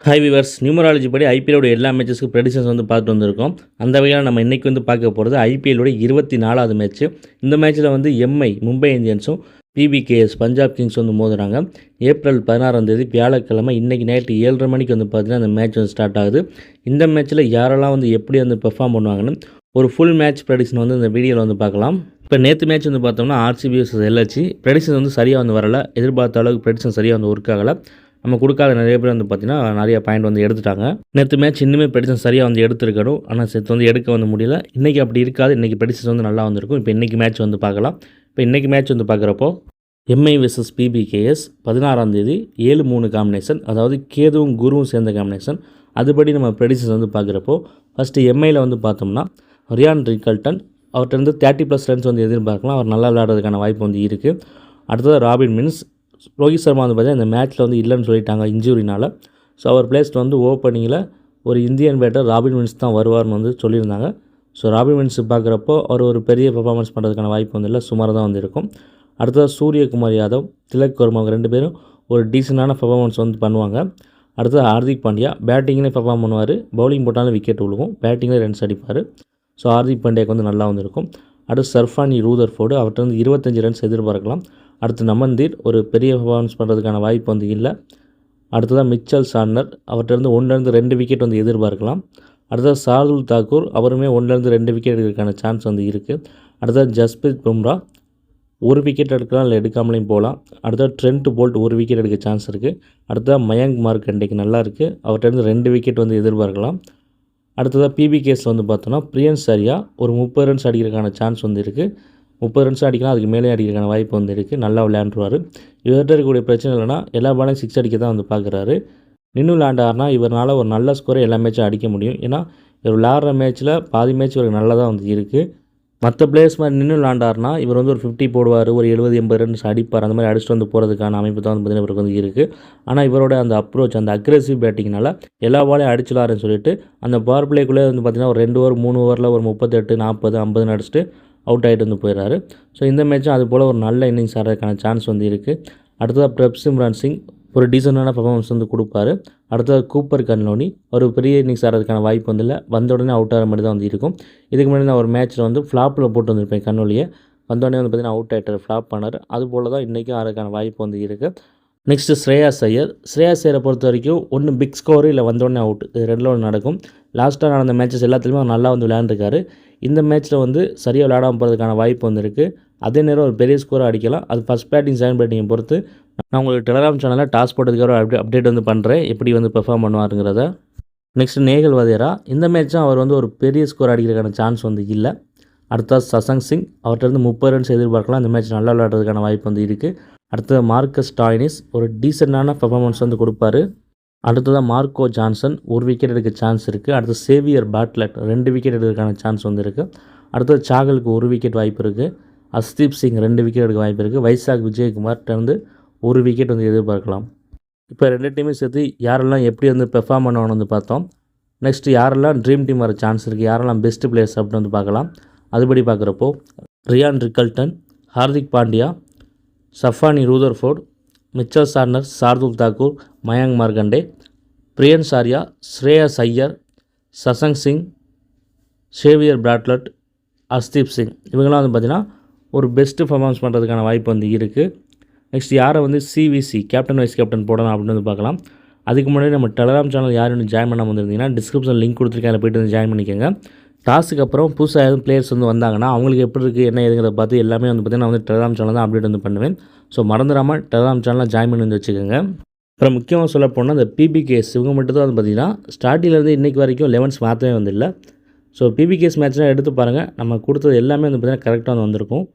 Hi viewers, numerology படி ஐபிஎல்லோட எல்லா மேட்சஸ்க்கு predictions பார்த்துட்டு வந்திருக்கோம். அந்த வகையில் நம்ம இன்றைக்கி பார்க்க போகிறது ஐபிஎல்லோட 24வது மேட்ச்சு. இந்த மேட்ச்சில் எம்ஐ மும்பை இந்தியன்ஸும் பிபிகேஎஸ் பஞ்சாப் கிங்ஸ் மோதுறாங்க. ஏப்ரல் 16ஆம் தேதி வியாழக்கிழமை இன்றைக்கி நைட்டு 7:30 மணிக்கு பார்த்தீங்கன்னா அந்த மேட்ச் ஸ்டார்ட் ஆகுது. இந்த மேட்ச்சில் யாரெல்லாம் எப்படி பெர்ஃபார்ம் பண்ணுவாங்கன்னு ஒரு ஃபுல் மேட்ச் ப்ரெடிக்ஷன் இந்த வீடியோவில் பார்க்கலாம். இப்போ நேற்று மேட்ச் பார்த்தோம்னா ஆர்சிபி vs எல்ஹெச் ப்ரெடிக்ஷன் சரியாக வரல. எதிர்பார்த்த அளவுக்கு ப்ரெடிக்ஷன் சரியாக ஒர்க் ஆகலை. நம்ம கொடுக்காத நிறைய பேர் பார்த்திங்கன்னா நிறைய பாயிண்ட் எடுத்துட்டாங்க. நேற்று மேட்ச் இன்னுமே ப்ரெடிக்ஷன் சரியாக எடுத்துருக்கணும். ஆனால் சேர்த்து எடுக்க முடியல. இன்றைக்கி அப்படி இருக்காது. இன்றைக்கி ப்ரெடிக்ஷன் நல்லா வந்திருக்கும். இப்போ இன்றைக்கி மேட்ச் பார்க்கலாம். இப்போ இன்றைக்கி மேட்ச் பார்க்குறப்போ எம்ஐ vs பிபிகேஎஸ் 16ஆம் தேதி 7-3 காம்பினேஷன், அதாவது கேதுவும் குருவும் சேர்ந்த காம்பினேஷன். அதுபடி நம்ம ப்ரெடிக்ஷன்ஸ் பார்க்குறப்போ ஃபஸ்ட்டு எம்ஐயில் பார்த்தோம்னா ரியான் ரிக்கல்டன் அவர்கிட்ட 30+ ரன்ஸ் எதிர்பார்க்கலாம். அவர் நல்லா விளையாடுறதுக்கான வாய்ப்பு இருக்குது. அடுத்தது ராபின் மின்ஸ். ரோஹித் சர்மா பார்த்தீங்கன்னா இந்த மேட்ச்சில் இல்லைன்னு சொல்லிட்டாங்க இன்ஜூரினால். ஸோ அவர் பிளேஸில் ஓப்பனிங்கில் ஒரு இந்தியன் பேட்டர் ராபின் வின்ஸ் தான் வருவார்னு சொல்லியிருந்தாங்க. ஸோ ராபின் வின்ஸ் பார்க்குறப்போ அவர் ஒரு பெரிய பெர்ஃபார்மன்ஸ் பண்ணுறதுக்கான வாய்ப்பு இல்லை, சுமாராக தான் இருக்கும். அடுத்தது சூரியகுமார் யாதவ், திலக் வர்மா ரெண்டு பேரும் ஒரு டீசெண்டான பெர்ஃபார்மன்ஸ் பண்ணுவாங்க. அடுத்தது ஹார்திக் பாண்டியா பேட்டிங்லேயே பெர்ஃபார்ம் பண்ணுவார். பவுலிங் போட்டாலும் விக்கெட் விழுகும், பேட்டிங்கில் ரன்ஸ் அடிப்பார். ஸோ ஹார்திக் பாண்டியாவுக்கு நல்லா இருக்கும். அடுத்து சர்ஃபானி ரூதர்ஃபோர்டு அவர்கிட்ட 25 ரன்ஸ் எதிர்பார்க்கலாம். அடுத்து நமந்தீர் ஒரு பெரிய பெர்ஃபார்மன்ஸ் பண்ணுறதுக்கான வாய்ப்பு இல்லை. அடுத்ததாக மிச்சல் சார்னர் அவர்கிட்ட 1-2 விக்கெட் எதிர்பார்க்கலாம். அடுத்தது சார்துல் தாக்கூர் அவருமே 1-2 விக்கெட் எடுக்கிறதுக்கான சான்ஸ் இருக்குது. அடுத்தது ஜஸ்பிரித் பும்ரா ஒரு விக்கெட் எடுக்கலாம், இல்லை எடுக்காமலையும் போகலாம். அடுத்தது ட்ரெண்ட் போல்ட் ஒரு விக்கெட் எடுக்க சான்ஸ் இருக்குது. அடுத்ததாக மயங்க் மார்க்கண்டேக்கு நல்லா இருக்குது. அவர்கிட்ட 2 விக்கெட் எதிர்பார்க்கலாம். அடுத்ததாக பிபிகேஸ் பார்த்தோன்னா பிரியன் சரியா ஒரு 30 ரன்ஸ் அடிக்கிறதுக்கான சான்ஸ் இருக்குது. 30 ரன்ஸ் அடிக்கலாம், அதுக்கு மேலே அடிக்கிறதுக்கான வாய்ப்பு இருக்குது. நல்லா விளையாண்டுருவார். இவர்கிட்ட இருக்கக்கூடிய பிரச்சனை இல்லைனா எல்லா பாலையும் 6 அடிக்க தான் பார்க்குறாரு. நின்று விளையாண்டாருனா இவரால் ஒரு நல்ல ஸ்கோரை எல்லா மேட்சும் அடிக்க முடியும். ஏன்னா இவர் விளையாடுற மேட்ச்சில் பாதி மேட்ச் இவருக்கு நல்லா தான் இருக்குது. மற்ற பிளேயர்ஸ் மாதிரி நின்று விளையாண்டாருனா இவர் ஒரு 50 போடுவார், ஒரு 70-80 ரன்ஸ் அடிப்பார். அந்த மாதிரி அடிச்சுட்டு போகிறதுக்கான அமைப்பு தான் பார்த்திங்கன்னா இவருக்கு இருக்குது. ஆனால் இவரோட அந்த அப்ரோச், அந்த அக்ரெசிவ் பேட்டிங்னால எல்லா பாலையும் அடிச்சுலாருன்னு சொல்லிட்டு அந்த பவர் பிளேக்குள்ளே பார்த்திங்கன்னா ஒரு 2 ஓவர் 3 ஓவரில் ஒரு 38, 40, 50 அடிச்சுட்டு அவுட் ஆகிட்டு போயிடுறாரு. ஸோ இந்த மேட்சும் அது போல் ஒரு நல்ல இன்னிங்ஸ் ஆடுறதுக்கான சான்ஸ் இருக்குது. அடுத்ததாக பிரப்சிம்ரான் சிங் ஒரு டீசெண்டான பர்ஃபார்மன்ஸ் கொடுப்பாரு. அடுத்தது கூப்பர் கன்லோனி ஒரு பெரிய இன்னிங்ஸ் ஆடுறதுக்கான வாய்ப்பு இல்லை. வந்த உடனே அவுட் ஆகிற மாதிரி தான் இருக்கும். இதுக்கு முன்னாடி நான் ஒரு மேட்ச்சில் ஃப்ளாப்பில் போட்டு வந்திருப்பேன் கன்னோலியை. வந்தோடனே பார்த்திங்கன்னா அவுட் ஆகிட்டார், ஃப்ளாப் பண்ணார். அதுபோல் தான் இன்றைக்கும் ஆடுறதுக்கான வாய்ப்பு இருக்குது. நெக்ஸ்ட்டு ஸ்ரேயாஸ் ஐயர். ஸ்ரேயாஸ் ஐயரை பொறுத்த வரைக்கும் ஒன்று பிக் ஸ்கோரு, இல்லை வந்தோடனே அவுட், இது ரெண்டில் ஒன்று நடக்கும். லாஸ்ட்டாக நடந்த மேட்சஸ் எல்லாத்துலேயுமே அவர் நல்லா விளையாண்டுருக்காரு. இந்த மேட்ச்சில் சரியாக விளையாடாமல் போகிறதுக்கான வாய்ப்பு இருக்குது. அதே நேரம் ஒரு பெரிய ஸ்கோரை அடிக்கலாம். அது ஃபஸ்ட் பேட்டிங் செகண்ட் பேட்டிங்கை பொறுத்து நான் உங்களுக்கு டெலகிராம் சேனலில் டாஸ் போட்டதுக்கு அப்டேட் பண்ணுறேன், எப்படி பெர்ஃபார்ம் பண்ணுவாருங்கிறத. நெக்ஸ்ட் நேகல் வதேரா. இந்த மேட்சும் அவர் ஒரு பெரிய ஸ்கோர் அடிக்கிறதுக்கான சான்ஸ் இல்லை. அடுத்தது சசங் சிங் அவர்கிட்ட 30 ரன்ஸ் எதிர்பார்க்கலாம். இந்த மேட்ச் நல்லா விளையாடுறதுக்கான வாய்ப்பு இருக்குது. அடுத்தது மார்க்கஸ் டாய்னிஸ் ஒரு டீசெண்டான பெர்ஃபார்மன்ஸ் கொடுப்பாரு. அடுத்ததாக மார்க்கோ ஜான்சன் ஒரு விக்கெட் எடுக்க சான்ஸ் இருக்குது. அடுத்து சேவியர் பாட்லெட் 2 விக்கெட் எடுக்கிறதுக்கான சான்ஸ் இருக்குது. அடுத்தது சாகலுக்கு ஒரு விக்கெட் வாய்ப்பு இருக்குது. அஸ்தீப் சிங் 2 விக்கெட் எடுக்க வாய்ப்பு இருக்குது. வைசாக் விஜயகுமார்கிட்ட ஒரு விக்கெட் எதிர்பார்க்கலாம். இப்போ 2 டீமும் சேர்த்து யாரெல்லாம் எப்படி பெர்ஃபார்ம் பண்ணுவான்னு பார்த்தோம். நெக்ஸ்ட் யாரெல்லாம் ட்ரீம் டீம் வர சான்ஸ் இருக்குது, யாரெல்லாம் பெஸ்ட் பிளேயர்ஸ் அப்படின்னு பார்க்கலாம். அதுபடி பார்க்குறப்போ Ryan Rickelton, Hardik Pandya, Sherfane Rutherford, Mitchell Santner, Shardul Thakur, Mayank Markande, Priyansh Arya, Shreyas Iyer, Shashank Singh, Xavier Bartlett, Arshdeep Singh இவங்கெல்லாம் பார்த்திங்கன்னா ஒரு பெஸ்ட்டு பர்ஃபார்மன்ஸ் பண்ணுறதுக்கான வாய்ப்பு இருக்குது. நெக்ஸ்ட் யாரை சிவிசி கேப்டன் வைஸ் கேப்டன் போடலாம் அப்படின்னு பார்க்கலாம். அதுக்கு முன்னாடி நம்ம டெலகிராம் சேனல் யாரும் ஜாயின் பண்ணாமல் வந்திருந்தீங்கன்னா டிஸ்கிரிப்ஷன் லிங்க் கொடுத்துருக்கேன், அதில் போய்ட்டு ஜாயின் பண்ணிக்கோங்க. டாஸுக்கு அப்புறம் புதுசாக எதுவும் பிளேயர்ஸ் வந்தாங்கன்னா அவங்களுக்கு எப்படி இருக்குது என்ன ஏதுங்கிறத பார்த்து எல்லாமே பார்த்திங்கன்னா டெலகிராம் சேனல் தான் அப்டேட் பண்ணுவேன். ஸோ மறந்துடாமல் டெலகிராம் சேனலில் ஜாயின் பண்ணி வச்சுக்கோங்க. அப்புறம் முக்கியமாக சொல்ல போனால் இந்த பிபிகேஸ் இவங்க மட்டும் தான் பார்த்திங்கன்னா ஸ்டார்டிங்லேருந்து இன்றைக்கி வரைக்கும் 11s மாற்றவே இல்லை. ஸோ பிபிகேஸ் மேட்ச்லாம் எடுத்து பாருங்கள், நம்ம கொடுத்தது எல்லாமே பார்த்திங்கன்னா கரெக்டாக வந்திருக்கும்.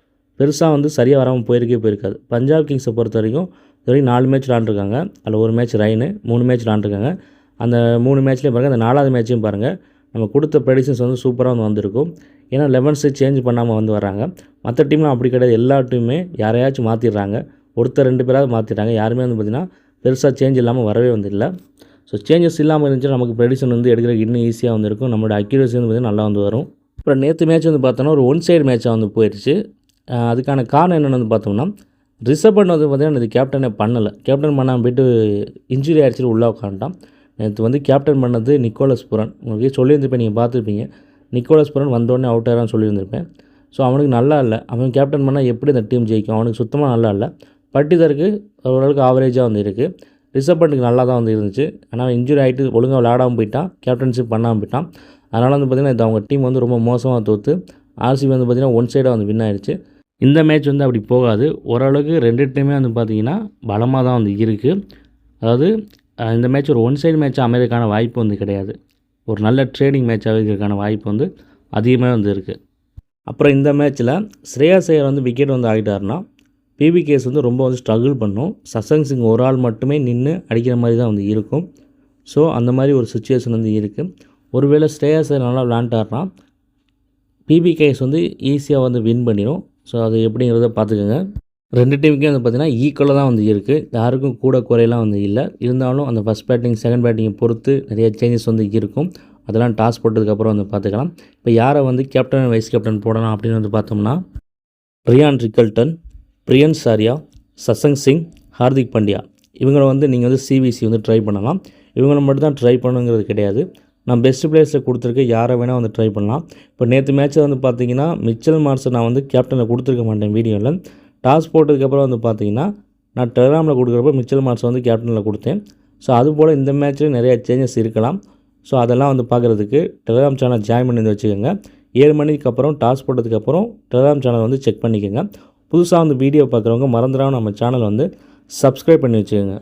பெருசாக சரியாக வராமல் போயிருக்காது. பஞ்சாப் கிங்ஸை பொறுத்த வரைக்கும் இது வரைக்கும் 4 மேட்ச் விளாண்டுருக்காங்க. அதில் ஒரு மேட்ச் ரைனு, 3 மேட்ச் விளாண்டுருக்காங்க. அந்த 3 மேட்ச்லேயும் பாருங்கள், அந்த 4வது மேட்சையும் பாருங்கள், நம்ம கொடுத்த ப்ரெடிக்ஷன்ஸ் சூப்பராக வந்திருக்கும். ஏன்னா 11s சேஞ்ச் பண்ணாமல் வராங்க. மற்ற டீம்லாம் அப்படி கிடையாது. எல்லா டீமுமே யாரையாச்சும் மாற்றிடுறாங்க, ஒருத்தர் 2 பேராவது மாற்றிட்டாங்க. யாருமே பார்த்திங்கன்னா பெருசாக சேஞ்ச் இல்லாமல் வரவே இல்லை. ஸோ சேஞ்சஸ் இல்லாமல் இருந்துச்சுன்னா நமக்கு ப்ரெடிக்ஷன் எடுக்கிறதுக்கு இன்னும் ஈஸியாக இருக்கும். நம்மளோட அக்யூரசி பார்த்திங்கன்னா நல்லா வரும். அப்புறம் நேற்று மேட்ச் பார்த்தோன்னா ஒரு ஒன் சைடு மேட்சாக போயிடுச்சு. அதுக்கான காரணம் என்னென்னு பார்த்தோம்னா ரிஷப் பண்ட் பார்த்திங்கன்னா இது கேப்டனே பண்ணலை. கேப்டன் பண்ணாமல் போய்ட்டு இன்ஜுரி ஆகிடுச்சிட்டு உள்ளே உட்காந்துட்டான். நேற்று வந்து கேப்டன் பண்ணது நிக்கோலஸ் புரன். உங்களுக்கு சொல்லியிருந்திருப்பேன், நீங்கள் பார்த்துருப்பீங்க. நிக்கோலஸ் புரன் வந்தோடனே அவுட் ஆகிறான்னு சொல்லியிருந்திருப்பேன். ஸோ அவனுக்கு நல்லா இல்லை. அவன் கேப்டன் பண்ணால் எப்படி இந்த டீம் ஜெயிக்கும்? அவனுக்கு சுத்தமாக நல்லா இல்லை. பட்டிதருக்கு ஓரளவுக்கு ஆவரேஜாக வந்து இருக்குது. ரிஷப் பண்ட்டுக்கு நல்லா தான் வந்து இருந்துச்சு. ஆனால் இன்ஜுரி ஆகிட்டு ஒழுங்காக விளையாடாமல் போயிட்டான், கேப்டன்ஷிப் பண்ணாமல் போயிட்டான். அதனால் வந்து பார்த்திங்கன்னா இது அவங்க டீம் வந்து ரொம்ப மோசமாக தோற்று ஆர்சிபி வந்து பார்த்திங்கன்னா ஒன் சைடாக வந்து வின் ஆயிடுச்சு. இந்த மேட்ச் வந்து அப்படி போகாது. ஓரளவுக்கு 2 டீமே வந்து பார்த்திங்கன்னா பலமாக தான் வந்து இருக்குது. அதாவது இந்த மேட்ச் ஒரு ஒன் சைடு மேட்சாக அமைறதுக்கான வாய்ப்பு வந்து கிடையாது. ஒரு நல்ல ட்ரேடிங் மேட்சாக இருக்கிறதுக்கான வாய்ப்பு வந்து அதிகமாக வந்து இருக்குது. அப்புறம் இந்த மேட்ச்சில் ஸ்ரேயாஸ் ஐயர் வந்து விக்கெட் வந்து ஆகிட்டாருன்னா பிபிகேஎஸ் வந்து ரொம்ப வந்து ஸ்ட்ரகிள் பண்ணும். சசங் சிங் ஒரு ஆள் மட்டுமே நின்று அடிக்கிற மாதிரி தான் வந்து இருக்கும். ஸோ அந்த மாதிரி ஒரு சுச்சுவேஷன் வந்து இருக்குது. ஒருவேளை ஸ்ரேயாஸ் ஐயர் நல்லா விளாண்டாருனா பிபிகேஎஸ் வந்து ஈஸியாக வந்து வின் பண்ணிடும். ஸோ அது எப்படிங்கிறத பார்த்துக்கோங்க. 2 டீமுக்கே வந்து பார்த்திங்கன்னா ஈக்குவலாக தான் வந்து இருக்குது. யாருக்கும் கூட குறையெல்லாம் வந்து இல்லை. இருந்தாலும் அந்த ஃபஸ்ட் பேட்டிங் செகண்ட் பேட்டிங்கை பொறுத்து நிறைய சேஞ்சஸ் வந்து இருக்கும். அதெல்லாம் டாஸ் போட்டதுக்கப்புறம் வந்து பார்த்துக்கலாம். இப்போ யாரை வந்து கேப்டன் வைஸ் கேப்டன் போடலாம் அப்படின்னு வந்து பார்த்தோம்னா ரியான் ரிக்கல்டன், பிரியன்ஸ் ஆர்யா, சசங் சிங், ஹார்திக் பாண்டியா இவங்களை வந்து நீங்கள் வந்து சிவிசி வந்து ட்ரை பண்ணலாம். இவங்களை மட்டும் தான் ட்ரை பண்ணுங்கிறது கிடையாது. நான் பெஸ்ட் பிளேயர்ஸில் கொடுத்துருக்க யாரை வேணால் வந்து ட்ரை பண்ணலாம். இப்போ நேற்று மேட்ச்சில் வந்து பார்த்தீங்கன்னா மிச்சல் மார்ஸை நான் வந்து கேப்டனில் கொடுத்துருக்க மாட்டேன் வீடியோவில். டாஸ் போட்டதுக்கப்புறம் வந்து பார்த்தீங்கன்னா நான் டெலிகிராமில் கொடுக்குறப்ப மிச்சல் மார்ஸை வந்து கேப்டனில் கொடுத்தேன். ஸோ அதுபோல் இந்த மேட்ச்சில் நிறைய சேஞ்சஸ் இருக்கலாம். ஸோ அதெல்லாம் வந்து பார்க்குறதுக்கு டெலிகிராம் சேனல் ஜாயின் பண்ணி வந்து வச்சுக்கோங்க. 7 மணிக்கு அப்புறம் டாஸ் போட்டதுக்கப்புறம் டெலிகிராம் சேனல் வந்து செக் பண்ணிக்கோங்க. புதுசாக வந்து வீடியோ பார்க்குறவங்க மறந்துடாமல் நம்ம சேனல் வந்து சப்ஸ்கிரைப் பண்ணி வச்சுக்கோங்க.